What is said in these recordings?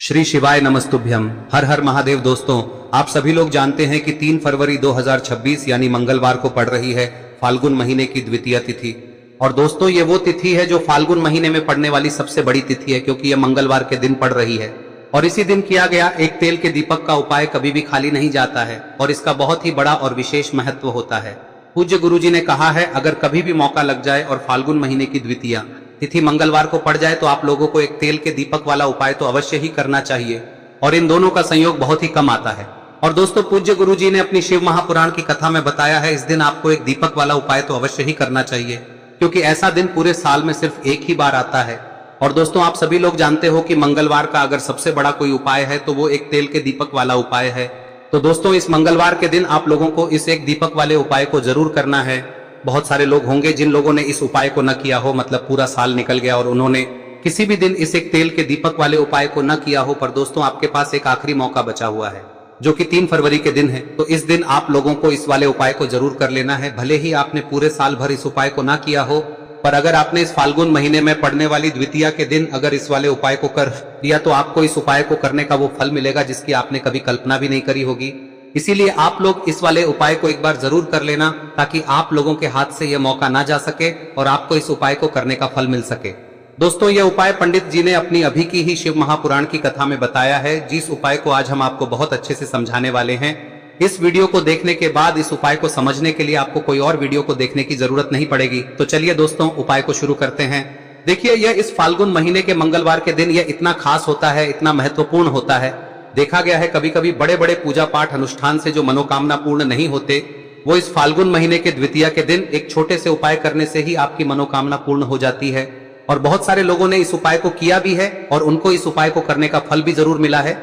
श्री शिवाय नमस्तुभ्यम। हर हर महादेव। दोस्तों, आप सभी लोग जानते हैं कि 3 फरवरी 2026 यानी मंगलवार को पड़ रही है फाल्गुन महीने की द्वितीय तिथि। और दोस्तों, ये वो तिथि है जो फाल्गुन महीने में पड़ने वाली सबसे बड़ी तिथि है, क्योंकि यह मंगलवार के दिन पड़ रही है। और इसी दिन किया गया एक तेल के दीपक का उपाय कभी भी खाली नहीं जाता है और इसका बहुत ही बड़ा और विशेष महत्व होता है। पूज्य गुरुजी ने कहा है, अगर कभी भी मौका लग जाए और फाल्गुन महीने की द्वितीय तिथि मंगलवार को पड़ जाए तो आप लोगों को एक तेल के दीपक वाला उपाय तो अवश्य ही करना चाहिए। और इन दोनों का संयोग बहुत ही कम आता है। और दोस्तों, पूज्य गुरुजी ने अपनी शिव महापुराण की कथा में बताया है, इस दिन आपको एक दीपक वाला उपाय तो अवश्य ही करना चाहिए, क्योंकि ऐसा दिन पूरे साल में सिर्फ एक ही बार आता है। और दोस्तों, आप सभी लोग जानते हो कि मंगलवार का अगर सबसे बड़ा कोई उपाय है तो वो एक तेल के दीपक वाला उपाय है। तो दोस्तों, इस मंगलवार के दिन आप लोगों को इस एक दीपक वाले उपाय को जरूर करना है। बहुत सारे लोग होंगे जिन लोगों ने इस उपाय को न किया हो, मतलब पूरा साल निकल गया और उन्होंने किसी भी दिन इस एक तेल के दीपक वाले उपाय को न किया हो। पर दोस्तों, आपके पास एक आखिरी मौका बचा हुआ है, जो कि 3 फरवरी के दिन है। तो इस दिन आप लोगों को इस वाले उपाय को जरूर कर लेना है। भले ही आपने पूरे साल भर इस उपाय को ना किया हो, पर अगर आपने इस फाल्गुन महीने में पड़ने वाली द्वितीया के दिन अगर इस वाले उपाय को कर दिया तो आपको इस उपाय को करने का वो फल मिलेगा जिसकी आपने कभी कल्पना भी नहीं करी होगी। इसीलिए आप लोग इस वाले उपाय को एक बार जरूर कर लेना, ताकि आप लोगों के हाथ से यह मौका ना जा सके और आपको इस उपाय को करने का फल मिल सके। दोस्तों, यह उपाय पंडित जी ने अपनी अभी की ही शिव महापुराण की कथा में बताया है, जिस उपाय को आज हम आपको बहुत अच्छे से समझाने वाले हैं। इस वीडियो को देखने के बाद इस उपाय को समझने के लिए आपको कोई और वीडियो को देखने की जरूरत नहीं पड़ेगी। तो चलिए दोस्तों, उपाय को शुरू करते हैं। देखिए, यह इस फाल्गुन महीने के मंगलवार के दिन यह इतना खास होता है, इतना महत्वपूर्ण होता है। देखा गया है कभी कभी बड़े बड़े पूजा पाठ अनुष्ठान से जो मनोकामना पूर्ण नहीं होते, वो इस फाल्गुन महीने के द्वितीया के दिन एक छोटे से उपाय करने से ही आपकी मनोकामना पूर्ण हो जाती है। और बहुत सारे लोगों ने इस उपाय को किया भी है और उनको इस उपाय को करने का फल भी जरूर मिला है।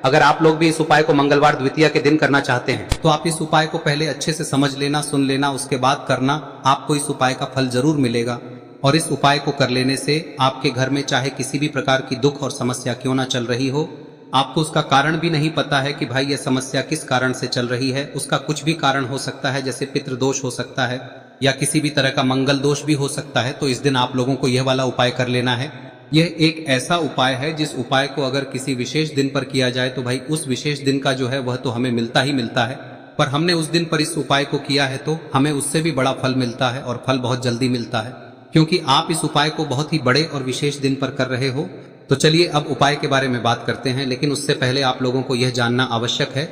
अगर आप लोग भी इस उपाय को मंगलवार द्वितीया के दिन करना चाहते हैं तो आप इस उपाय को पहले अच्छे से समझ लेना, सुन लेना, उसके बाद करना। आपको इस उपाय का फल जरूर मिलेगा। और इस उपाय को कर लेने से आपके घर में चाहे किसी भी प्रकार की दुख और समस्या क्यों ना चल रही हो, आपको उसका कारण भी नहीं पता है कि भाई यह समस्या किस कारण से चल रही है, उसका कुछ भी कारण हो सकता है, जैसे पितृदोष हो सकता है या किसी भी तरह का मंगल दोष भी हो सकता है। तो इस दिन आप लोगों को यह वाला उपाय कर लेना है। यह एक ऐसा उपाय है जिस उपाय को अगर किसी विशेष दिन पर किया जाए तो भाई उस विशेष दिन का जो है वह तो हमें मिलता ही मिलता है। पर हमने उस दिन पर इस उपाय को किया है तो हमें उससे भी बड़ा फल मिलता है, और फल बहुत जल्दी मिलता है, क्योंकि आप इस उपाय को बहुत ही बड़े और विशेष दिन पर कर रहे हो। तो चलिए अब उपाय के बारे में बात करते हैं, लेकिन उससे पहले आप लोगों को यह जानना आवश्यक है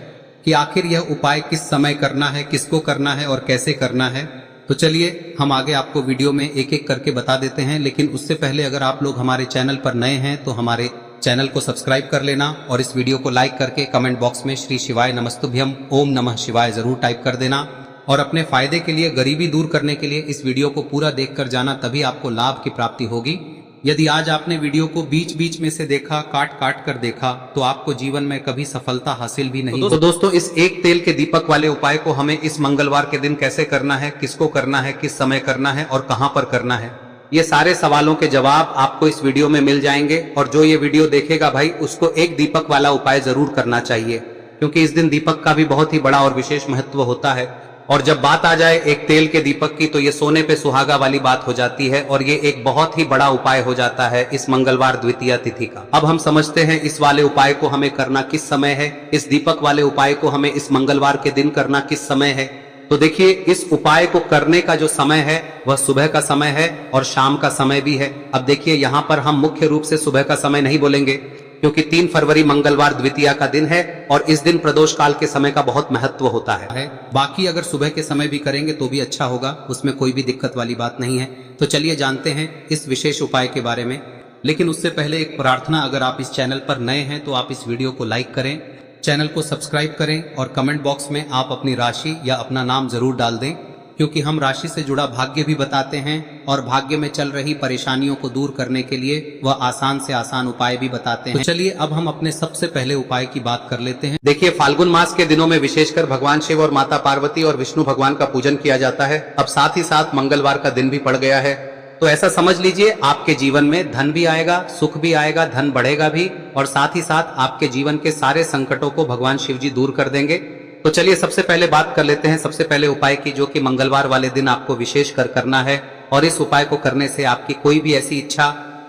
कि आखिर यह उपाय किस समय करना है, किसको करना है और कैसे करना है। तो चलिए हम आगे आपको वीडियो में एक एक करके बता देते हैं। लेकिन उससे पहले अगर आप लोग हमारे चैनल पर नए हैं तो हमारे चैनल को सब्सक्राइब कर लेना और इस वीडियो को लाइक करके कमेंट बॉक्स में श्री शिवाय नमस्तुभ्यम ओम नमः शिवाय जरूर टाइप कर देना। और अपने फायदे के लिए, गरीबी दूर करने के लिए इस वीडियो को पूरा देख कर जाना, तभी आपको लाभ की प्राप्ति होगी। यदि आज आपने वीडियो को बीच बीच में से देखा, काट काट कर देखा, तो आपको जीवन में कभी सफलता हासिल भी नहीं। तो दोस्तों, इस एक तेल के दीपक वाले उपाय को हमें इस मंगलवार के दिन कैसे करना है, किसको करना है, किस समय करना है और कहां पर करना है, ये सारे सवालों के जवाब आपको इस वीडियो में मिल जाएंगे। और जो ये वीडियो देखेगा भाई, उसको एक दीपक वाला उपाय जरूर करना चाहिए, क्योंकि इस दिन दीपक का भी बहुत ही बड़ा और विशेष महत्व होता है। और जब बात आ जाए एक तेल के दीपक की, तो ये सोने पे सुहागा वाली बात हो जाती है और ये एक बहुत ही बड़ा उपाय हो जाता है इस मंगलवार द्वितीया तिथि का। अब हम समझते हैं इस वाले उपाय को हमें करना किस समय है, इस दीपक वाले उपाय को हमें इस मंगलवार के दिन करना किस समय है। तो देखिए, इस उपाय को करने का जो समय है वह सुबह का समय है और शाम का समय भी है। अब देखिए, यहाँ पर हम मुख्य रूप से सुबह का समय नहीं बोलेंगे, क्योंकि 3 फरवरी मंगलवार द्वितीया का दिन है और इस दिन प्रदोष काल के समय का बहुत महत्व होता है। बाकी अगर सुबह के समय भी करेंगे तो भी अच्छा होगा, उसमें कोई भी दिक्कत वाली बात नहीं है। तो चलिए जानते हैं इस विशेष उपाय के बारे में। लेकिन उससे पहले एक प्रार्थना, अगर आप इस चैनल पर नए हैं तो आप इस वीडियो को लाइक करें, चैनल को सब्सक्राइब करें और कमेंट बॉक्स में आप अपनी राशि या अपना नाम जरूर डाल दें, क्योंकि हम राशि से जुड़ा भाग्य भी बताते हैं और भाग्य में चल रही परेशानियों को दूर करने के लिए वह आसान से आसान उपाय भी बताते हैं। तो चलिए अब हम अपने सबसे पहले उपाय की बात कर लेते हैं। देखिए, फाल्गुन मास के दिनों में विशेषकर भगवान शिव और माता पार्वती और विष्णु भगवान का पूजन किया जाता है। अब साथ ही साथ मंगलवार का दिन भी पड़ गया है, तो ऐसा समझ लीजिए आपके जीवन में धन भी आएगा, सुख भी आएगा, धन बढ़ेगा भी, और साथ ही साथ आपके जीवन के सारे संकटों को भगवान शिव जी दूर कर देंगे। तो चलिए सबसे पहले बात कर लेते हैं सबसे पहले उपाय की, जो कि मंगलवार वाले दिन आपको विशेष कर करना है। और इस उपाय को करने से आपकी कोई भी ऐसी इच्छा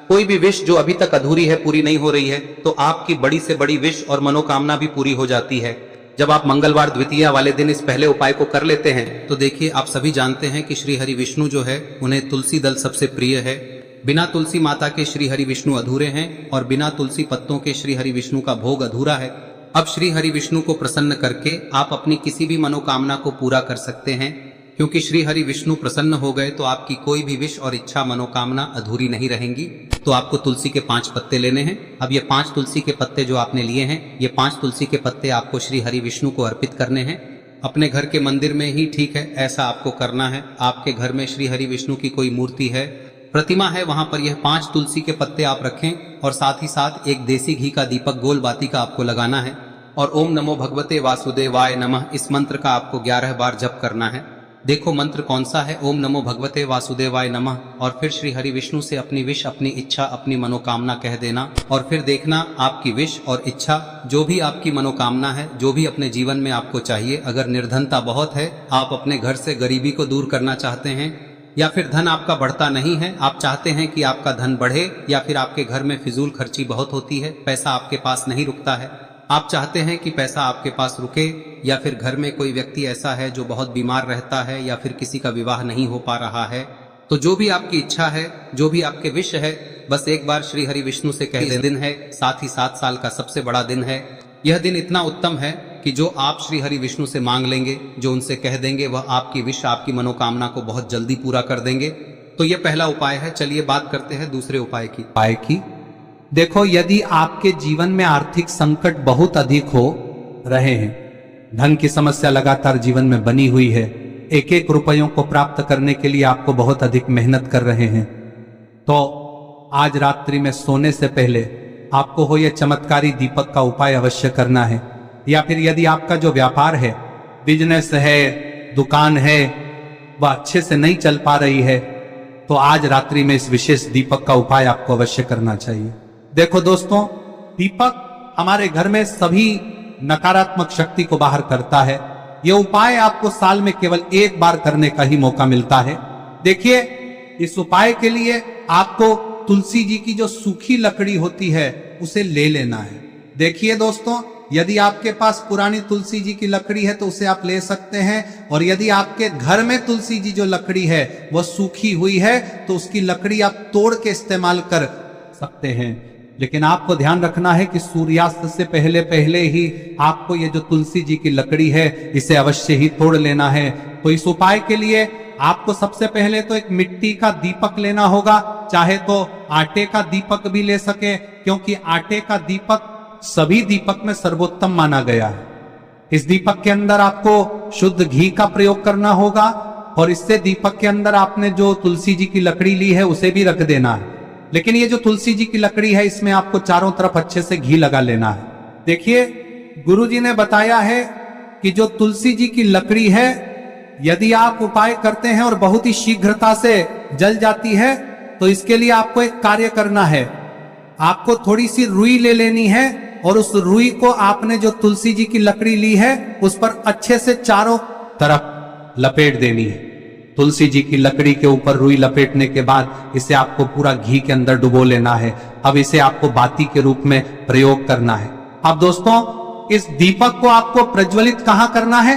कोई भी विश जो अभी तक अधूरी है, पूरी नहीं हो रही है, तो आपकी बड़ी से बड़ी विश और मनोकामना भी पूरी हो जाती है जब आप मंगलवार द्वितीया वाले दिन इस पहले उपाय को कर लेते हैं। तो देखिए, आप सभी जानते हैं कि श्री हरि विष्णु जो है उन्हें तुलसी दल सबसे प्रिय है। बिना तुलसी माता के श्री हरि विष्णु अधूरे हैं और बिना तुलसी पत्तों के श्री हरि विष्णु का भोग अधूरा है। अब श्री हरि विष्णु को प्रसन्न करके आप अपनी किसी भी मनोकामना को पूरा कर सकते हैं, क्योंकि श्री हरि विष्णु प्रसन्न हो गए तो आपकी कोई भी विश और इच्छा मनोकामना अधूरी नहीं रहेंगी। तो आपको तुलसी के 5 पत्ते लेने हैं। अब ये 5 तुलसी के पत्ते जो आपने लिए हैं, ये 5 तुलसी के पत्ते आपको श्री हरि विष्णु को अर्पित करने हैं। अपने घर के मंदिर में ही ठीक है, ऐसा आपको करना है। आपके घर में श्री हरि विष्णु की कोई मूर्ति है, प्रतिमा है, वहां पर यह 5 तुलसी के पत्ते आप रखें और साथ ही साथ एक देसी घी का दीपक गोल बाती का आपको लगाना है और ओम नमो भगवते वासुदेवाय नमः इस मंत्र का आपको 11 बार जप करना है। देखो मंत्र कौन सा है, ओम नमो भगवते वासुदेवाय नमः, और फिर श्री हरि विष्णु से अपनी विश, अपनी इच्छा, अपनी मनोकामना कह देना और फिर देखना आपकी विश और इच्छा, जो भी आपकी मनोकामना है, जो भी अपने जीवन में आपको चाहिए। अगर निर्धनता बहुत है, आप अपने घर से गरीबी को दूर करना चाहते हैं, या फिर धन आपका बढ़ता नहीं है, आप चाहते हैं कि आपका धन बढ़े, या फिर आपके घर में फिजूल खर्ची बहुत होती है, पैसा आपके पास नहीं रुकता है, आप चाहते हैं कि पैसा आपके पास रुके, या फिर घर में कोई व्यक्ति ऐसा है जो बहुत बीमार रहता है, या फिर किसी का विवाह नहीं हो पा रहा है, तो जो भी आपकी इच्छा है, जो भी आपके विश है, बस एक बार श्री हरि विष्णु से कह दें। दिन है, साथ ही 7 साल का सबसे बड़ा दिन है। यह दिन इतना उत्तम है कि जो आप श्री हरि विष्णु से मांग लेंगे, जो उनसे कह देंगे, वह आपकी विश, आपकी मनोकामना को बहुत जल्दी पूरा कर देंगे। तो यह पहला उपाय है। चलिए बात करते हैं दूसरे उपाय की। देखो, यदि आपके जीवन में आर्थिक संकट बहुत अधिक हो रहे हैं, धन की समस्या लगातार जीवन में बनी हुई है, एक एक रुपयों को प्राप्त करने के लिए आपको बहुत अधिक मेहनत कर रहे हैं, तो आज रात्रि में सोने से पहले आपको हो यह चमत्कारी दीपक का उपाय अवश्य करना है। या फिर यदि आपका जो व्यापार है, बिजनेस है, दुकान है, वह अच्छे से नहीं चल पा रही है, तो आज रात्रि में इस विशेष दीपक का उपाय आपको अवश्य करना चाहिए। देखो दोस्तों, दीपक हमारे घर में सभी नकारात्मक शक्ति को बाहर करता है। यह उपाय आपको साल में केवल एक बार करने का ही मौका मिलता है। देखिए, इस उपाय के लिए आपको तुलसी जी की जो सूखी लकड़ी होती है उसे ले लेना है। देखिए दोस्तों, यदि आपके पास पुरानी तुलसी जी की लकड़ी है तो उसे आप ले सकते हैं, और यदि आपके घर में तुलसी जी जो लकड़ी है वह सूखी हुई है तो उसकी लकड़ी आप तोड़ के इस्तेमाल कर सकते हैं। लेकिन आपको ध्यान रखना है कि सूर्यास्त से पहले पहले ही आपको ये जो तुलसी जी की लकड़ी है इसे अवश्य ही तोड़ लेना है। तो इस उपाय के लिए आपको सबसे पहले तो एक मिट्टी का दीपक लेना होगा, चाहे तो आटे का दीपक भी ले सके, क्योंकि आटे का दीपक सभी दीपक में सर्वोत्तम माना गया है। इस दीपक के अंदर आपको शुद्ध घी का प्रयोग करना होगा, और इससे दीपक के अंदर आपने जो तुलसी जी की लकड़ी ली है उसे भी रख देना है। लेकिन ये जो तुलसी जी की लकड़ी है, इसमें आपको चारों तरफ अच्छे से घी लगा लेना है। देखिए, गुरुजी ने बताया है कि जो तुलसी जी की लकड़ी है, यदि आप उपाय करते हैं और बहुत ही शीघ्रता से जल जाती है, तो इसके लिए आपको एक कार्य करना है। आपको थोड़ी सी रुई ले लेनी है और उस रुई को आपने जो तुलसी जी की लकड़ी ली है उस पर अच्छे से चारों तरफ लपेट देनी है। तुलसी जी की लकड़ी के ऊपर रुई लपेटने के बाद इसे आपको पूरा घी के अंदर डुबो लेना है। अब इसे आपको बाती के रूप में प्रयोग करना है। अब दोस्तों, इस दीपक को आपको प्रज्वलित कहां करना है?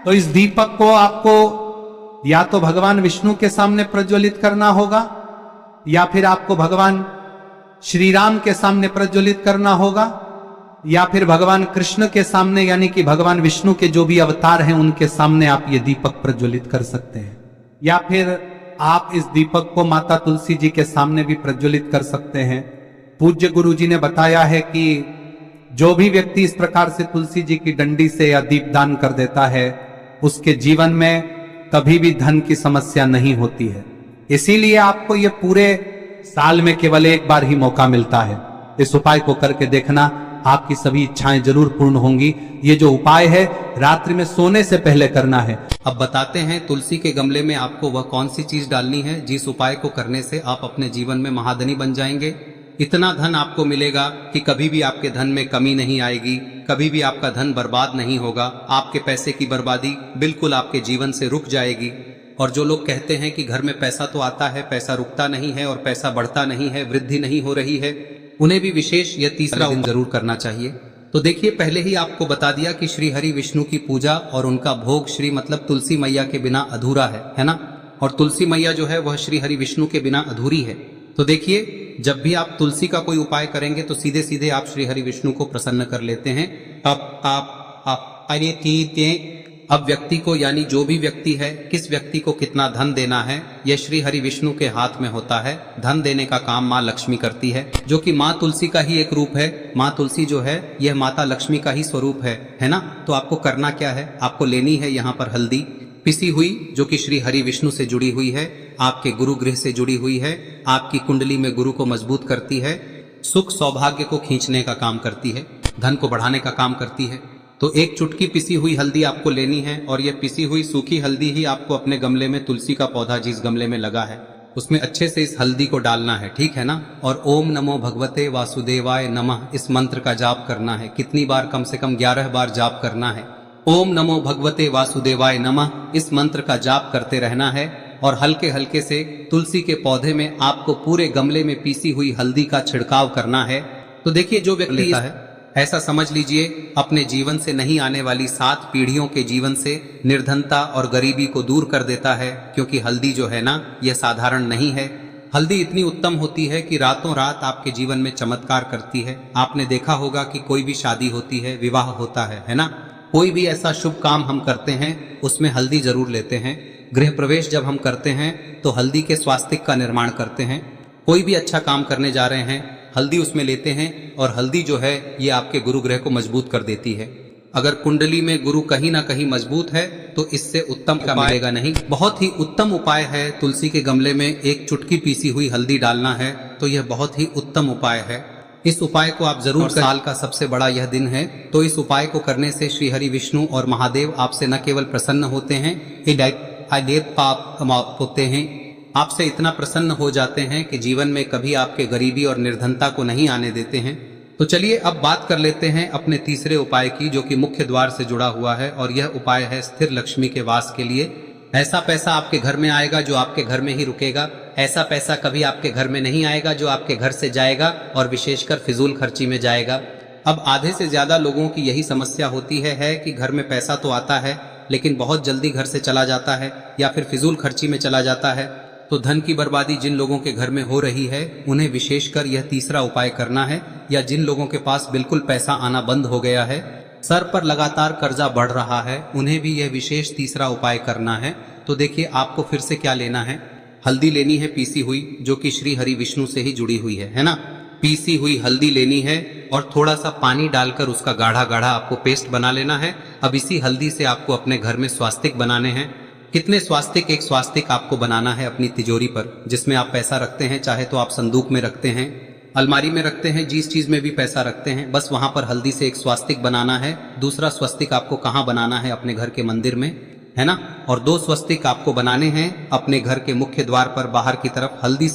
तो इस दीपक को आपको या तो भगवान विष्णु के सामने प्रज्वलित करना होगा, या फिर आपको भगवान श्री राम के सामने प्रज्वलित करना होगा, या फिर भगवान कृष्ण के सामने, यानी कि भगवान विष्णु के जो भी अवतार हैं उनके सामने आप ये दीपक प्रज्वलित कर सकते हैं। या फिर आप इस दीपक को माता तुलसी जी के सामने भी प्रज्वलित कर सकते हैं। पूज्य गुरु जी ने बताया है कि जो भी व्यक्ति इस प्रकार से तुलसी जी की डंडी से या दीपदान कर देता है, उसके जीवन में कभी भी धन की समस्या नहीं होती है। इसीलिए आपको ये पूरे साल में केवल एक बार ही मौका मिलता है। इस उपाय को करके देखना, आपकी सभी इच्छाएं जरूर पूर्ण होंगी। ये जो उपाय है रात्रि में सोने से पहले करना है। अब बताते हैं तुलसी के गमले में आपको वह कौन सी चीज डालनी है जिस उपाय को करने से आप अपने जीवन में महाधनी बन जाएंगे। इतना धन आपको मिलेगा कि कभी भी आपके धन में कमी नहीं आएगी, कभी भी आपका धन बर्बाद नहीं होगा। आपके पैसे की बर्बादी बिल्कुल आपके जीवन से रुक जाएगी। और जो लोग कहते हैं कि घर में पैसा तो आता है, पैसा रुकता नहीं है और पैसा बढ़ता नहीं है, वृद्धि नहीं हो रही है, उन्हें भी विशेष यह तीसरा दिन जरूर करना चाहिए। तो देखिए, पहले ही आपको बता दिया कि श्री हरि विष्णु की पूजा और उनका भोग श्री मतलब तुलसी मैया के बिना अधूरा है ना। और तुलसी मैया जो है वह श्री हरि विष्णु के बिना अधूरी है। तो देखिए, जब भी आप तुलसी का कोई उपाय करेंगे तो सीधे सीधे आप श्री हरि विष्णु को प्रसन्न कर लेते हैं। अब व्यक्ति को, यानी जो भी व्यक्ति है, किस व्यक्ति को कितना धन देना है, यह श्री हरि विष्णु के हाथ में होता है। धन देने का काम माँ लक्ष्मी करती है, जो कि माँ तुलसी का ही एक रूप है। माँ तुलसी जो है यह माता लक्ष्मी का ही स्वरूप है ना। तो आपको करना क्या है, आपको लेनी है यहाँ पर हल्दी पिसी हुई, जो कि श्री हरि विष्णु से जुड़ी हुई है, आपके गुरु गृह से जुड़ी हुई है, आपकी कुंडली में गुरु को मजबूत करती है, सुख सौभाग्य को खींचने का काम करती है, धन को बढ़ाने का काम करती है। तो एक चुटकी पिसी हुई हल्दी आपको लेनी है और यह पिसी हुई सूखी हल्दी ही आपको अपने गमले में, तुलसी का पौधा जिस गमले में लगा है उसमें अच्छे से इस हल्दी को डालना है, ठीक है ना। और ओम नमो भगवते वासुदेवाय नमः इस मंत्र का जाप करना है। कितनी बार? कम से कम 11 बार जाप करना है। ओम नमो भगवते वासुदेवाय नमः इस मंत्र का जाप करते रहना है और हल्के हल्के से तुलसी के पौधे में आपको पूरे गमले में पीसी हुई हल्दी का छिड़काव करना है। तो देखिए, जो व्यक्ति लेता है, ऐसा समझ लीजिए अपने जीवन से नहीं आने वाली 7 पीढ़ियों के जीवन से निर्धनता और गरीबी को दूर कर देता है। क्योंकि हल्दी जो है ना, यह साधारण नहीं है। हल्दी इतनी उत्तम होती है कि रातों रात आपके जीवन में चमत्कार करती है। आपने देखा होगा कि कोई भी शादी होती है, विवाह होता है ना, कोई भी ऐसा शुभ काम हम करते हैं उसमें हल्दी जरूर लेते हैं। गृह प्रवेश जब हम करते हैं तो हल्दी के स्वास्तिक का निर्माण करते हैं। कोई भी अच्छा काम करने जा रहे हैं, हल्दी उसमें लेते हैं और हल्दी जो है ये आपके गुरु ग्रह को मजबूत कर देती है। अगर कुंडली में गुरु कहीं ना कहीं मजबूत है तो इससे उत्तम का मिलेगा नहीं। बहुत ही उत्तम उपाय है, तुलसी के गमले में एक चुटकी पीसी हुई हल्दी डालना है, तो यह बहुत ही उत्तम उपाय है। इस उपाय को आप जरूर, साल का सबसे बड़ा यह दिन है, तो इस उपाय को करने से श्री हरि विष्णु और महादेव आपसे न केवल प्रसन्न होते हैं, पाप होते हैं, आपसे इतना प्रसन्न हो जाते हैं कि जीवन में कभी आपके गरीबी और निर्धनता को नहीं आने देते हैं। तो चलिए अब बात कर लेते हैं अपने तीसरे उपाय की, जो कि मुख्य द्वार से जुड़ा हुआ है और यह उपाय है स्थिर लक्ष्मी के वास के लिए। ऐसा पैसा आपके घर में आएगा जो आपके घर में ही रुकेगा। ऐसा पैसा कभी आपके घर में नहीं आएगा जो आपके घर से जाएगा और विशेषकर फिजूल खर्ची में जाएगा। अब आधे से ज्यादा लोगों की यही समस्या होती है कि घर में पैसा तो आता है लेकिन बहुत जल्दी घर से चला जाता है या फिर फिजूल खर्ची में चला जाता है। तो धन की बर्बादी जिन लोगों के घर में हो रही है उन्हें विशेषकर यह तीसरा उपाय करना है, या जिन लोगों के पास बिल्कुल पैसा आना बंद हो गया है, सर पर लगातार कर्जा बढ़ रहा है, उन्हें भी यह विशेष तीसरा उपाय करना है। तो देखिए, आपको फिर से क्या लेना है, हल्दी लेनी है पीसी हुई, जो कि श्री हरि विष्णु से ही जुड़ी हुई है ना। पीसी हुई हल्दी लेनी है और थोड़ा सा पानी डालकर उसका गाढ़ा गाढ़ा आपको पेस्ट बना लेना है। अब इसी हल्दी से आपको अपने घर में स्वास्तिक बनाने हैं। कितने स्वास्तिक? एक स्वास्तिक आपको बनाना है अपनी तिजोरी पर, जिसमें आप पैसा रखते हैं, चाहे तो आप संदूक में रखते हैं, अलमारी में रखते हैं, जिस चीज में भी पैसा रखते हैं, बस वहां पर हल्दी से एक स्वास्तिक बनाना है। दूसरा स्वस्तिक आपको कहाँ बनाना है? अपने घर के मंदिर में, है ना। और 2 स्वस्तिक आपको बनाने हैं अपने घर के मुख्य द्वार पर बाहर की तरफ। हल्दी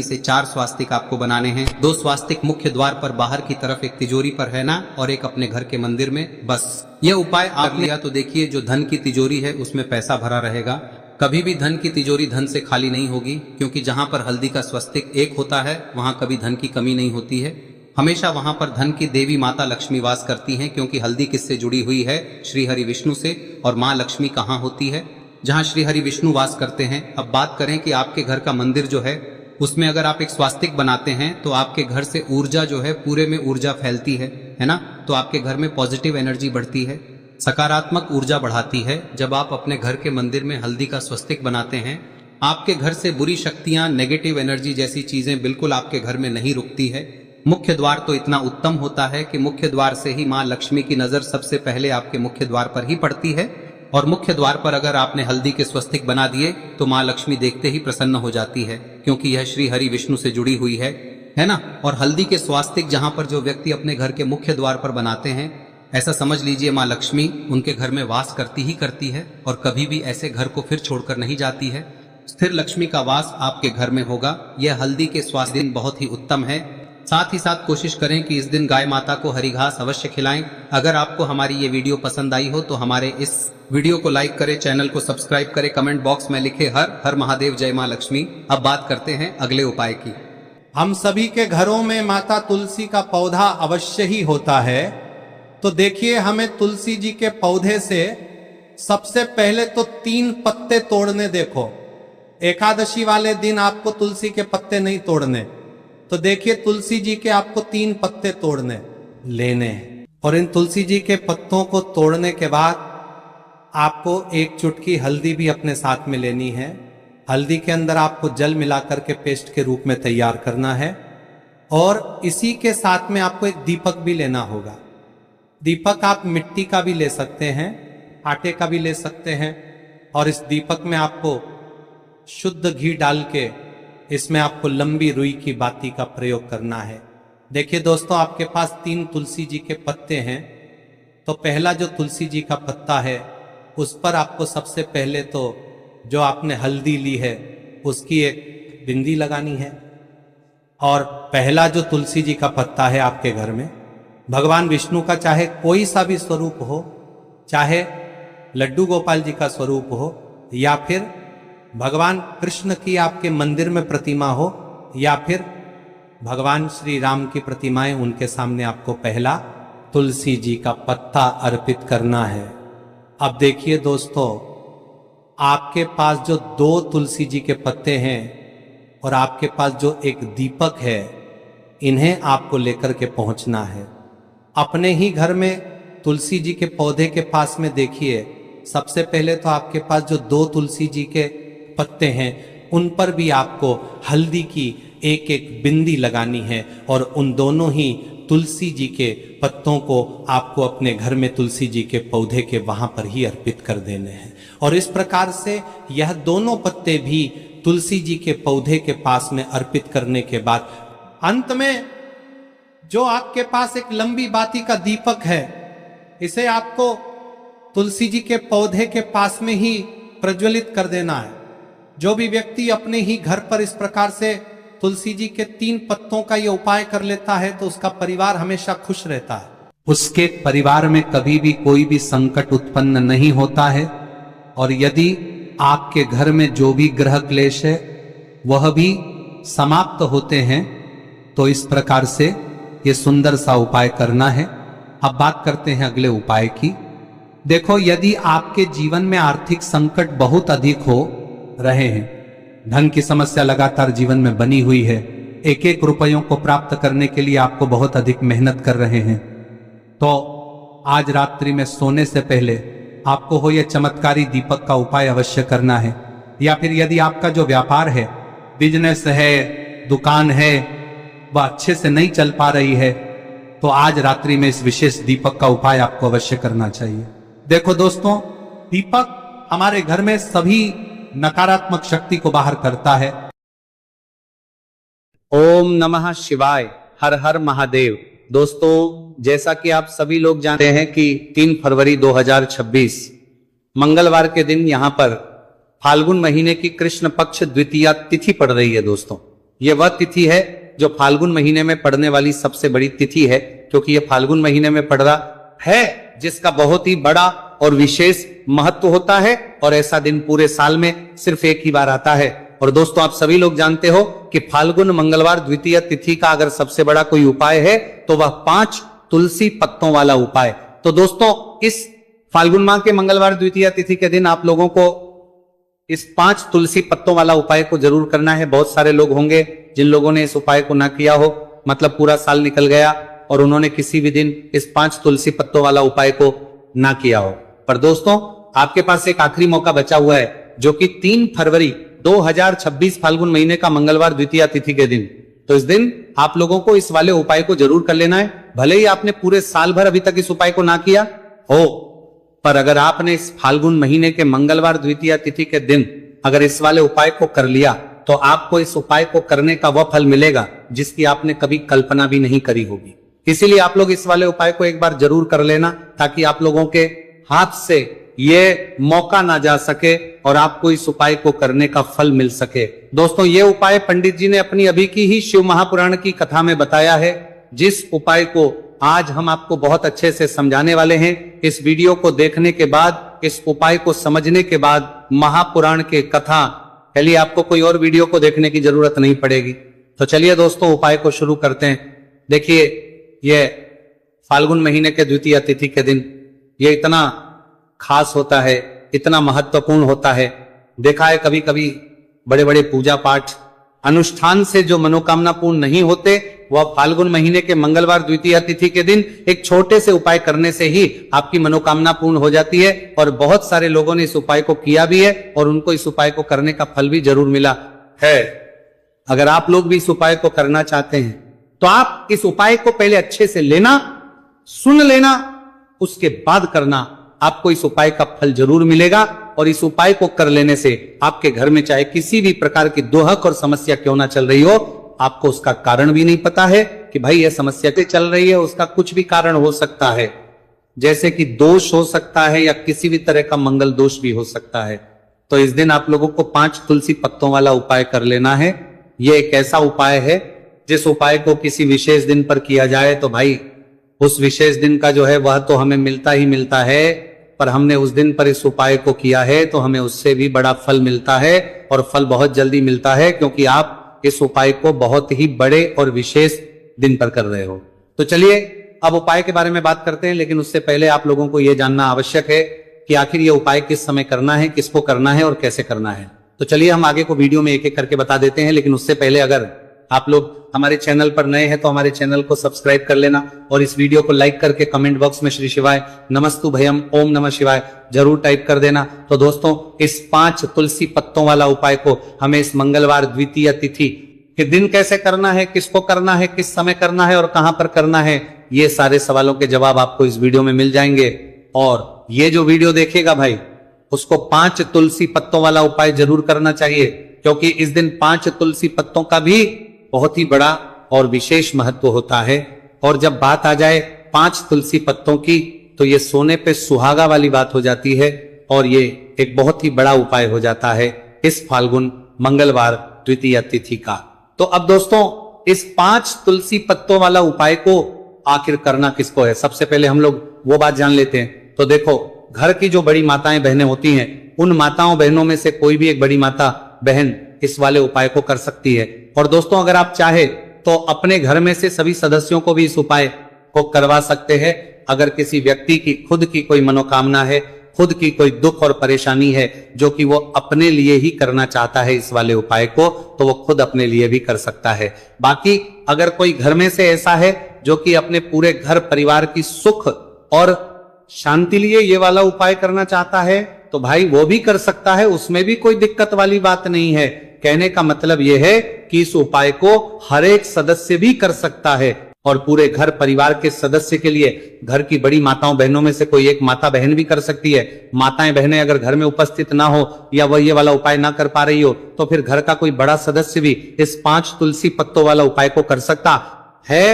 से 4 स्वास्तिक आपको बनाने हैं। 2 स्वास्तिक मुख्य द्वार पर बाहर की तरफ, एक तिजोरी पर, है ना, और एक अपने घर के मंदिर में। बस यह उपाय आप लिया तो देखिए, जो धन की तिजोरी है उसमें पैसा भरा रहेगा। कभी भी धन की तिजोरी धन से खाली नहीं होगी, क्योंकि जहां पर हल्दी का स्वस्तिक एक होता है वहां कभी धन की कमी नहीं होती है। हमेशा वहां पर धन की देवी माता लक्ष्मी वास करती हैं, क्योंकि हल्दी किससे जुड़ी हुई है? श्री हरि विष्णु से। और माँ लक्ष्मी कहाँ होती है? जहाँ श्री हरि विष्णु वास करते हैं। अब बात करें कि आपके घर का मंदिर जो है उसमें अगर आप एक स्वास्तिक बनाते हैं तो आपके घर से ऊर्जा जो है, पूरे में ऊर्जा फैलती है ना। तो आपके घर में पॉजिटिव एनर्जी बढ़ती है, सकारात्मक ऊर्जा बढ़ाती है। जब आप अपने घर के मंदिर में हल्दी का स्वस्तिक बनाते हैं, आपके घर से बुरी शक्तियां, नेगेटिव एनर्जी जैसी चीजें बिल्कुल आपके घर में नहीं रुकती है। मुख्य द्वार तो इतना उत्तम होता है कि मुख्य द्वार से ही माँ लक्ष्मी की नजर सबसे पहले आपके मुख्य द्वार पर ही पड़ती है। और मुख्य द्वार पर अगर आपने हल्दी के स्वस्तिक बना दिए तो माँ लक्ष्मी देखते ही प्रसन्न हो जाती है, क्योंकि यह श्री हरि विष्णु से जुड़ी हुई है ना। और हल्दी के स्वास्तिक जहां पर जो व्यक्ति अपने घर के मुख्य द्वार पर बनाते हैं, ऐसा समझ लीजिए माँ लक्ष्मी उनके घर में वास करती ही करती है और कभी भी ऐसे घर को फिर छोड़कर नहीं जाती है। स्थिर लक्ष्मी का वास आपके घर में होगा। यह हल्दी के स्वास्थ्य दिन बहुत ही उत्तम है। साथ ही साथ कोशिश करें कि इस दिन गाय माता को हरी घास अवश्य खिलाएं। अगर आपको हमारी ये वीडियो पसंद आई हो तो हमारे इस वीडियो को लाइक करें, चैनल को सब्सक्राइब करें, कमेंट बॉक्स में लिखे हर हर महादेव, जय मां लक्ष्मी। अब बात करते हैं अगले उपाय की। हम सभी के घरों में माता तुलसी का पौधा अवश्य ही होता है। तो देखिए, हमें तुलसी जी के पौधे से सबसे पहले तो 3 पत्ते तोड़ने। देखो, एकादशी वाले दिन आपको तुलसी के पत्ते नहीं तोड़ने। तो देखिए, तुलसी जी के आपको 3 पत्ते तोड़ने लेने हैं। और इन तुलसी जी के पत्तों को तोड़ने के बाद आपको 1 चुटकी हल्दी भी अपने साथ में लेनी है। हल्दी के अंदर आपको जल मिलाकर के पेस्ट के रूप में तैयार करना है। और इसी के साथ में आपको एक दीपक भी लेना होगा। दीपक आप मिट्टी का भी ले सकते हैं, आटे का भी ले सकते हैं। और इस दीपक में आपको शुद्ध घी डाल के इसमें आपको लंबी रुई की बाती का प्रयोग करना है। देखिए दोस्तों, आपके पास 3 तुलसी जी के पत्ते हैं। तो पहला जो तुलसी जी का पत्ता है उस पर आपको सबसे पहले तो जो आपने हल्दी ली है उसकी एक बिंदी लगानी है। और पहला जो तुलसी जी का पत्ता है आपके घर में, भगवान विष्णु का चाहे कोई सा भी स्वरूप हो, चाहे लड्डू गोपाल जी का स्वरूप हो, या फिर भगवान कृष्ण की आपके मंदिर में प्रतिमा हो, या फिर भगवान श्री राम की प्रतिमाएं, उनके सामने आपको पहला तुलसी जी का पत्ता अर्पित करना है। अब देखिए दोस्तों, आपके पास जो 2 तुलसी जी के पत्ते हैं और आपके पास जो एक दीपक है, इन्हें आपको लेकर के पहुंचना है। अपने ही घर में तुलसी जी के पौधे के पास में देखिए, सबसे पहले तो आपके पास जो 2 तुलसी जी के पत्ते हैं उन पर भी आपको हल्दी की एक बिंदी लगानी है। और उन दोनों ही तुलसी जी के पत्तों को आपको अपने घर में तुलसी जी के पौधे के वहां पर ही अर्पित कर देने हैं। और इस प्रकार से यह दोनों पत्ते भी तुलसी जी के पौधे के पास में अर्पित करने के बाद अंत में जो आपके पास एक लंबी बाती का दीपक है, इसे आपको तुलसी जी के पौधे के पास में ही प्रज्वलित कर देना है। जो भी व्यक्ति अपने ही घर पर इस प्रकार से तुलसी जी के 3 पत्तों का ये उपाय कर लेता है तो उसका परिवार हमेशा खुश रहता है। उसके परिवार में कभी भी कोई भी संकट उत्पन्न नहीं होता है। और यदि आपके घर में जो भी ग्रह क्लेश है वह भी समाप्त होते हैं। तो इस प्रकार से ये सुंदर सा उपाय करना है। अब बात करते हैं अगले उपाय की। देखो, यदि आपके जीवन में आर्थिक संकट बहुत अधिक हो रहे हैं, धन की समस्या लगातार जीवन में बनी हुई है, एक रुपयों को प्राप्त करने के लिए आपको बहुत अधिक मेहनत कर रहे हैं, तो आज रात्रि में सोने से पहले आपको हो यह चमत्कारी दीपक का उपाय अवश्य करना है। या फिर यदि आपका जो व्यापार है, बिजनेस है, दुकान है, वह अच्छे से नहीं चल पा रही है, तो आज रात्रि में इस विशेष दीपक का उपाय आपको अवश्य करना चाहिए। देखो दोस्तों, दीपक हमारे घर में सभी नकारात्मक शक्ति को बाहर करता है। ओम नमः शिवाय, हर हर महादेव। दोस्तों, जैसा कि आप सभी लोग जानते हैं कि 3 फरवरी 2026 मंगलवार के दिन यहाँ पर फाल्गुन महीने की कृष्ण पक्ष द्वितीया तिथि पड़ रही है। दोस्तों, ये वह तिथि है जो फाल्गुन महीने में पड़ने वाली सबसे बड़ी तिथि है, क्योंकि ये फाल्गुन महीने में पड़ रहा है, जिसका बहुत ही बड़ा और विशेष महत्व होता है। और ऐसा दिन पूरे साल में सिर्फ एक ही बार आता है। और दोस्तों, आप सभी लोग जानते हो कि फाल्गुन मंगलवार द्वितीय तिथि का अगर सबसे बड़ा कोई उपाय है तो वह 5 तुलसी पत्तों वाला उपाय। तो दोस्तों, इस फाल्गुन माह के मंगलवार द्वितीय तिथि के दिन आप लोगों को इस 5 तुलसी पत्तों वाला उपाय को जरूर करना है। बहुत सारे लोग होंगे जिन लोगों ने इस उपाय को ना किया हो, मतलब पूरा साल निकल गया और उन्होंने किसी भी दिन इस 5 तुलसी पत्तों वाला उपाय को ना किया हो। पर दोस्तों, आपके पास एक आखिरी मौका बचा हुआ है, जो कि 3 फरवरी 2026 फाल्गुन महीने का मंगलवार द्वितीय तिथि के दिन। तो इस दिन आप लोगों को इस वाले उपाय को जरूर कर लेना है। भले ही आपने पूरे साल भर अभी तक इस उपाय को ना किया हो, पर अगर आपने इस फाल्गुन महीने के मंगलवार द्वितीय तिथि के दिन अगर इस वाले उपाय को कर लिया तो आपको इस उपाय को करने का वह फल मिलेगा जिसकी आपने कभी कल्पना भी नहीं करी होगी। इसीलिए आप लोग इस वाले उपाय को एक बार जरूर कर लेना, ताकि आप लोगों के हाथ से ये मौका ना जा सके और आपको इस उपाय को करने का फल मिल सके। दोस्तों, ये उपाय पंडित जी ने अपनी अभी की ही शिव महापुराण की कथा में बताया है, जिस उपाय को आज हम आपको बहुत अच्छे से समझाने वाले हैं। इस वीडियो को देखने के बाद, इस उपाय को समझने के बाद महापुराण के कथा के लिए आपको कोई और वीडियो को देखने की जरूरत नहीं पड़ेगी। तो चलिए दोस्तों, उपाय को शुरू करते हैं। देखिए, ये फाल्गुन महीने के द्वितीय तिथि के दिन ये इतना खास होता है, इतना महत्वपूर्ण होता है। देखा है कभी कभी बड़े बड़े पूजा पाठ अनुष्ठान से जो मनोकामना पूर्ण नहीं होते, वह फाल्गुन महीने के मंगलवार द्वितीय तिथि के दिन एक छोटे से उपाय करने से ही आपकी मनोकामना पूर्ण हो जाती है। और बहुत सारे लोगों ने इस उपाय को किया भी है और उनको इस उपाय को करने का फल भी जरूर मिला है। अगर आप लोग भी इस उपाय को करना चाहते हैं तो आप इस उपाय को पहले अच्छे से लेना, सुन लेना, उसके बाद करना। आपको इस उपाय का फल जरूर मिलेगा और इस उपाय को कर लेने से आपके घर में चाहे किसी भी प्रकार की दोहक और समस्या क्यों ना चल रही हो, आपको उसका कारण भी नहीं पता है कि भाई यह समस्या क्यों चल रही है। उसका कुछ भी कारण हो सकता है, जैसे कि दोष हो सकता है या किसी भी तरह का मंगल दोष भी हो सकता है। तो इस दिन आप लोगों को 5 तुलसी पत्तों वाला उपाय कर लेना है। यह एक ऐसा उपाय है जिस उपाय को किसी विशेष दिन पर किया जाए तो भाई उस विशेष दिन का जो है वह तो हमें मिलता ही मिलता है, पर हमने उस दिन पर इस उपाय को किया है तो हमें उससे भी बड़ा फल मिलता है और फल बहुत जल्दी मिलता है, क्योंकि आप इस उपाय को बहुत ही बड़े और विशेष दिन पर कर रहे हो। तो चलिए अब उपाय के बारे में बात करते हैं, लेकिन उससे पहले आप लोगों को यह जानना आवश्यक है कि आखिर यह उपाय किस समय करना है, किसको करना है और कैसे करना है। तो चलिए हम आगे को वीडियो में एक एक करके बता देते हैं, लेकिन उससे पहले अगर आप लोग हमारे चैनल पर नए हैं तो हमारे चैनल को सब्सक्राइब कर लेना और इस वीडियो को लाइक करके कमेंट बॉक्स में श्री शिवाय नमस्तु भयम ओम नमः शिवाय जरूर टाइप कर देना। तो दोस्तों, इस 5 तुलसी पत्तों वाला उपाय को हमें इस मंगलवार द्वितीय तिथि के दिन कैसे करना है, किसको करना है, किस समय करना है और कहां पर करना है, ये सारे सवालों के जवाब आपको इस वीडियो में मिल जाएंगे। और ये जो वीडियो देखेगा भाई, उसको 5 तुलसी पत्तों वाला उपाय जरूर करना चाहिए, क्योंकि इस दिन 5 तुलसी पत्तों का भी बहुत ही बड़ा और विशेष महत्व होता है। और जब बात आ जाए 5 तुलसी पत्तों की, तो ये सोने पे सुहागा वाली बात हो जाती है और ये एक बहुत ही बड़ा उपाय हो जाता है इस फाल्गुन मंगलवार द्वितीय तिथि का। तो अब दोस्तों, इस 5 तुलसी पत्तों वाला उपाय को आखिर करना किसको है, सबसे पहले हम लोग वो बात जान लेते हैं। तो देखो, घर की जो बड़ी माताएं बहनें होती हैं, उन माताओं बहनों में से कोई भी एक बड़ी माता बहन इस वाले उपाय को कर सकती है। और दोस्तों, अगर आप चाहे तो अपने घर में से सभी सदस्यों को भी इस उपाय को करवा सकते हैं। अगर किसी व्यक्ति की खुद की कोई मनोकामना है, खुद की कोई दुख और परेशानी है जो कि वो अपने लिए ही करना चाहता है इस वाले उपाय को, तो वो खुद अपने लिए भी कर सकता है। बाकी अगर कोई घर में से ऐसा है जो कि अपने पूरे घर परिवार की सुख और शांति लिए ये वाला उपाय करना चाहता है, तो भाई वो भी कर सकता है, उसमें भी कोई दिक्कत वाली बात नहीं है। कहने का मतलब यह है कि इस उपाय को हर एक सदस्य भी कर सकता है और पूरे घर परिवार के सदस्य के लिए घर की बड़ी माताओं बहनों में से कोई एक माता बहन भी कर सकती है। माताएं बहनें अगर घर में उपस्थित ना हो या वह ये वाला उपाय ना कर पा रही हो, तो फिर घर का कोई बड़ा सदस्य भी इस 5 तुलसी पत्तों वाला उपाय को कर सकता है,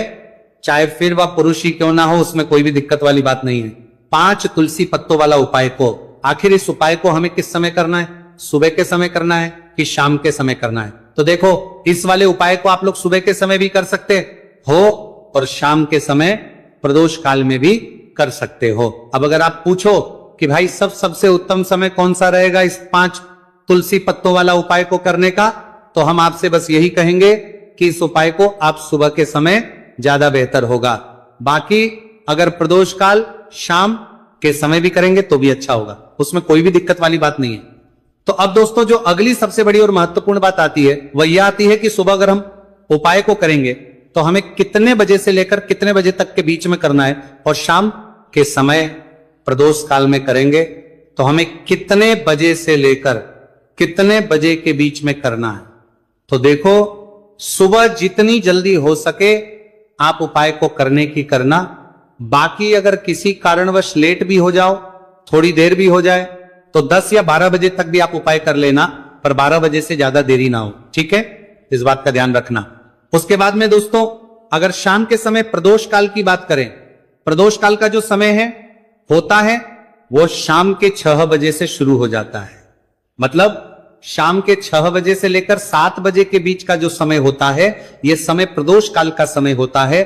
चाहे फिर वह पुरुष ही क्यों ना हो, उसमें कोई भी दिक्कत वाली बात नहीं है। 5 तुलसी पत्तों वाला उपाय को, आखिर इस उपाय को हमें किस समय करना है, सुबह के समय करना है कि शाम के समय करना है? तो देखो, इस वाले उपाय को आप लोग सुबह के समय भी कर सकते हो और शाम के समय प्रदोष काल में भी कर सकते हो। अब अगर आप पूछो कि भाई सबसे उत्तम समय कौन सा रहेगा इस 5 तुलसी पत्तों वाला उपाय को करने का, तो हम आपसे बस यही कहेंगे कि इस उपाय को आप सुबह के समय ज्यादा बेहतर होगा। बाकी अगर प्रदोष काल शाम के समय भी करेंगे तो भी अच्छा होगा, उसमें कोई भी दिक्कत वाली बात नहीं है। तो अब दोस्तों, जो अगली सबसे बड़ी और महत्वपूर्ण बात आती है वह यह आती है कि सुबह अगर हम उपाय को करेंगे तो हमें कितने बजे से लेकर कितने बजे तक के बीच में करना है, और शाम के समय प्रदोष काल में करेंगे तो हमें कितने बजे से लेकर कितने बजे के बीच में करना है। तो देखो, सुबह जितनी जल्दी हो सके आप उपाय को करने की करना। बाकी अगर किसी कारणवश लेट भी हो जाओ, थोड़ी देर भी हो जाए, तो 10 या 12 बजे तक भी आप उपाय कर लेना, पर 12 बजे से ज्यादा देरी ना हो, ठीक है? इस बात का ध्यान रखना। उसके बाद में दोस्तों, अगर शाम के समय प्रदोष काल की बात करें, प्रदोष काल का जो समय है होता है वो शाम के 6 बजे से शुरू हो जाता है। मतलब शाम के 6 बजे से लेकर 7 बजे के बीच का जो समय होता है, यह समय प्रदोष काल का समय होता है।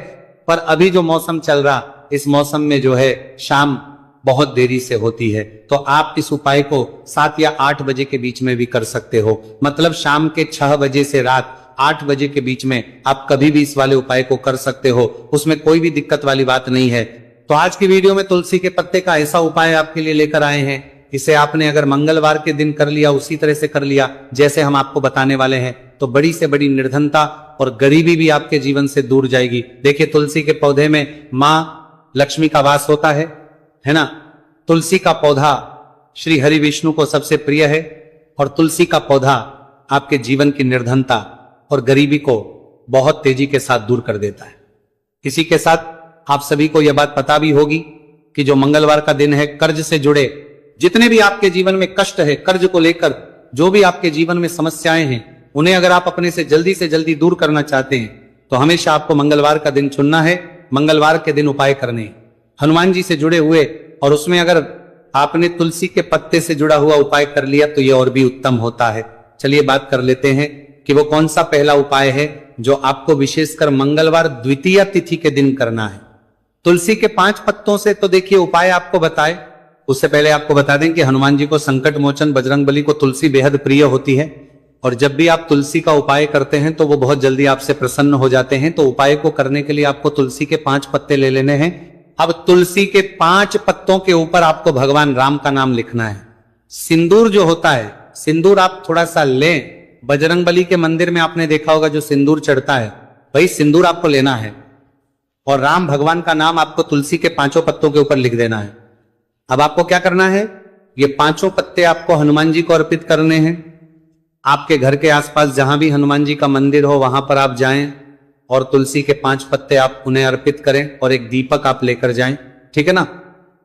पर अभी जो मौसम चल रहा, इस मौसम में जो है शाम बहुत देरी से होती है। तो आप इस उपाय को 7 या 8 बजे के बीच में भी कर सकते हो। मतलब शाम के 6 बजे से रात 8 बजे के बीच में आप कभी भी इस वाले उपाय को कर सकते हो, उसमें कोई भी दिक्कत वाली बात नहीं है। तो आज की वीडियो में तुलसी के पत्ते का ऐसा उपाय आपके लिए लेकर आए हैं। इसे आपने अगर मंगलवार के दिन कर लिया, उसी तरह से कर लिया जैसे हम आपको बताने वाले हैं, तो बड़ी से बड़ी निर्धनता और गरीबी भी आपके जीवन से दूर जाएगी। देखिए, तुलसी के पौधे में मां लक्ष्मी का वास होता है ना। तुलसी का पौधा श्री हरि विष्णु को सबसे प्रिय है और तुलसी का पौधा आपके जीवन की निर्धनता और गरीबी को बहुत तेजी के साथ दूर कर देता है। इसी के साथ आप सभी को यह बात पता भी होगी कि जो मंगलवार का दिन है, कर्ज से जुड़े जितने भी आपके जीवन में कष्ट है, कर्ज को लेकर जो भी आपके जीवन में समस्याएं हैं, उन्हें अगर आप अपने से जल्दी दूर करना चाहते हैं तो हमेशा आपको मंगलवार का दिन चुनना है। मंगलवार के दिन उपाय करने हनुमान जी से जुड़े हुए, और उसमें अगर आपने तुलसी के पत्ते से जुड़ा हुआ उपाय कर लिया तो यह और भी उत्तम होता है। चलिए बात कर लेते हैं कि वो कौन सा पहला उपाय है जो आपको विशेषकर मंगलवार द्वितीया तिथि के दिन करना है। तुलसी के 5 पत्तों से तो देखिए उपाय आपको बताए, उससे पहले आपको बता दें कि हनुमान जी को संकट मोचन बजरंगबली को तुलसी बेहद प्रिय होती है, और जब भी आप तुलसी का उपाय करते हैं तो वो बहुत जल्दी आपसे प्रसन्न हो जाते हैं। तो उपाय को करने के लिए आपको तुलसी के 5 पत्ते ले लेने हैं। अब तुलसी के 5 पत्तों के ऊपर आपको भगवान राम का नाम लिखना है। सिंदूर जो होता है, सिंदूर आप थोड़ा सा लें। बजरंगबली के मंदिर में आपने देखा होगा जो सिंदूर चढ़ता है, वही सिंदूर आपको लेना है और राम भगवान का नाम आपको तुलसी के 5 पत्तों के ऊपर लिख देना है। अब आपको क्या करना है, ये 5 पत्ते आपको हनुमान जी को अर्पित करने हैं। आपके घर के आसपास जहां भी हनुमान जी का मंदिर हो वहां पर आप जाएं और तुलसी के 5 पत्ते आप उन्हें अर्पित करें और एक दीपक आप लेकर जाएं, ठीक है ना।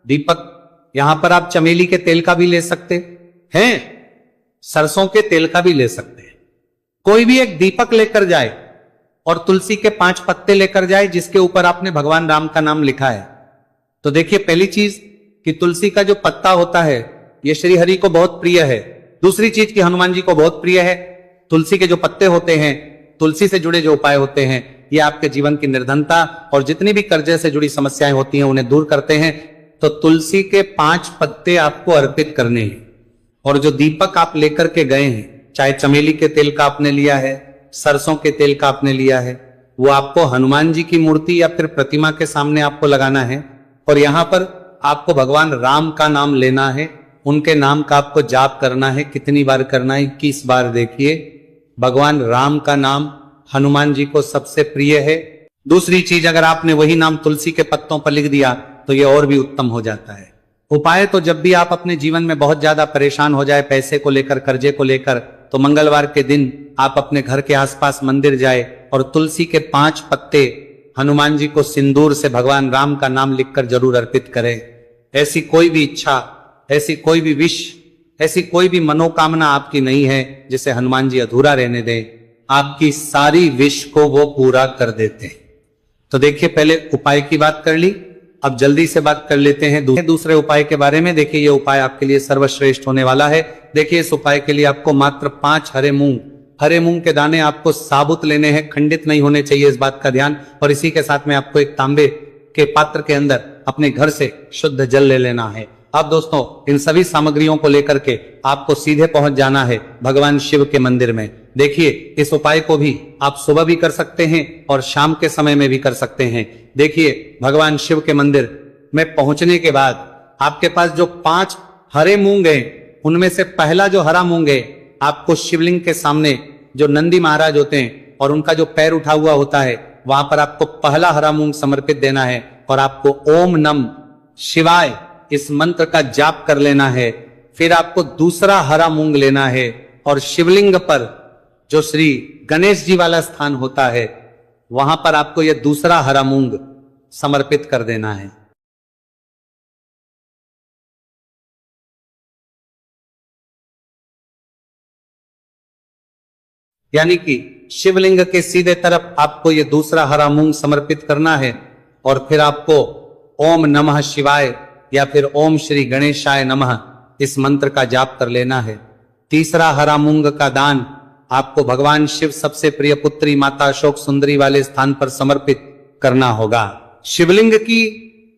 दीपक यहां पर आप चमेली के तेल का भी ले सकते हैं, सरसों के तेल का भी ले सकते हैं। कोई भी एक दीपक लेकर जाए और तुलसी के 5 पत्ते लेकर जाए जिसके ऊपर आपने भगवान राम का नाम लिखा है। तो देखिए, पहली चीज कि तुलसी का जो पत्ता होता है यह श्री हरि को बहुत प्रिय है। दूसरी चीज कि हनुमान जी को बहुत प्रिय है। तुलसी के जो पत्ते होते हैं, तुलसी से जुड़े जो उपाय होते हैं, ये आपके जीवन की निर्धनता और जितनी भी कर्जे से जुड़ी समस्याएं होती हैं उन्हें दूर करते हैं। तो तुलसी के 5 पत्ते आपको अर्पित करने हैं। और जो दीपक आप लेकर के गए हैं, चाहे चमेली के तेल का आपने लिया है, सरसों के तेल का आपने लिया है, वो आपको हनुमान जी की मूर्ति या फिर प्रतिमा के सामने आपको लगाना है। और यहां पर आपको भगवान राम का नाम लेना है, उनके नाम का आपको जाप करना है। कितनी बार करना है? 21 बार। देखिए, भगवान राम का नाम हनुमान जी को सबसे प्रिय है। दूसरी चीज, अगर आपने वही नाम तुलसी के पत्तों पर लिख दिया तो यह और भी उत्तम हो जाता है। उपाय तो जब भी आप अपने जीवन में बहुत ज्यादा परेशान हो जाए, पैसे को लेकर, कर्जे को लेकर, तो मंगलवार के दिन आप अपने घर के आसपास मंदिर जाए और तुलसी के 5 पत्ते हनुमान जी को सिंदूर से भगवान राम का नाम लिखकर जरूर अर्पित करें। ऐसी कोई भी इच्छा, ऐसी कोई भी विश, ऐसी कोई भी मनोकामना आपकी नहीं है जिसे हनुमान जी अधूरा रहने दें। आपकी सारी विश को वो पूरा कर देते हैं। तो देखिए, पहले उपाय की बात कर ली, अब जल्दी से बात कर लेते हैं दूसरे उपाय के बारे में। देखिए, ये उपाय आपके लिए सर्वश्रेष्ठ होने वाला है। देखिए, इस उपाय के लिए आपको मात्र 5 हरे मूंग के दाने आपको साबुत लेने हैं, खंडित नहीं होने चाहिए, इस बात का ध्यान। और इसी के साथ में आपको एक तांबे के पात्र के अंदर अपने घर से शुद्ध जल ले लेना है। अब दोस्तों, इन सभी सामग्रियों को लेकर के आपको सीधे पहुंच जाना है भगवान शिव के मंदिर में। देखिए, इस उपाय को भी आप सुबह भी कर सकते हैं और शाम के समय में भी कर सकते हैं। देखिए, भगवान शिव के मंदिर में पहुंचने के बाद आपके पास जो 5 हरे मूंग हैं, उनमें से पहला जो हरा मूंग है आपको शिवलिंग के सामने, जो नंदी महाराज होते हैं और उनका जो पैर उठा हुआ होता है, वहां पर आपको पहला हरा मूंग समर्पित देना है और आपको ओम नम शिवाय इस मंत्र का जाप कर लेना है। फिर आपको दूसरा हरा मूंग लेना है और शिवलिंग पर जो श्री गणेश जी वाला स्थान होता है, वहां पर आपको यह दूसरा हरा मूंग समर्पित कर देना है। यानी कि शिवलिंग के सीधे तरफ आपको यह दूसरा हरा मूंग समर्पित करना है और फिर आपको ओम नमः शिवाय या फिर ओम श्री गणेशाय नमः इस मंत्र का जाप कर लेना है। तीसरा, हरा मूंग का दान आपको भगवान शिव सबसे प्रिय पुत्री माता अशोक सुंदरी वाले स्थान पर समर्पित करना होगा। शिवलिंग की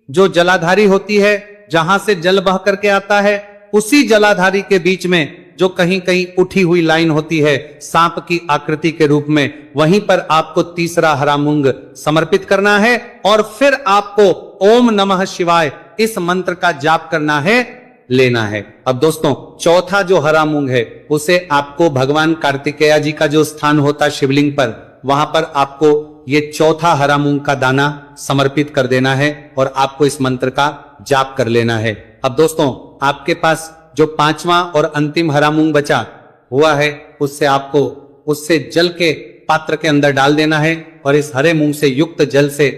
जो जलाधारी होती है, जहां से जल बह करके आता है, उसी जलाधारी के बीच में जो कहीं कहीं उठी हुई लाइन होती है सांप की आकृति के रूप में, वहीं पर आपको तीसरा हरा मूंग समर्पित करना है और फिर आपको ओम नमः शिवाय इस मंत्र का जाप करना है, लेना है। अब दोस्तों, चौथा जो हरा मूंग है उसे आपको भगवान कार्तिकेय जी का जो स्थान होता शिवलिंग पर, वहां पर आपको ये चौथा हरा मूंग का दाना समर्पित कर देना है और आपको इस मंत्र का जाप कर लेना है। अब दोस्तों, आपके पास जो पांचवा और अंतिम हरा मूंग बचा हुआ है, उससे आपको उससे जल के पात्र के अंदर डाल देना है और इस हरे मूंग से युक्त जल से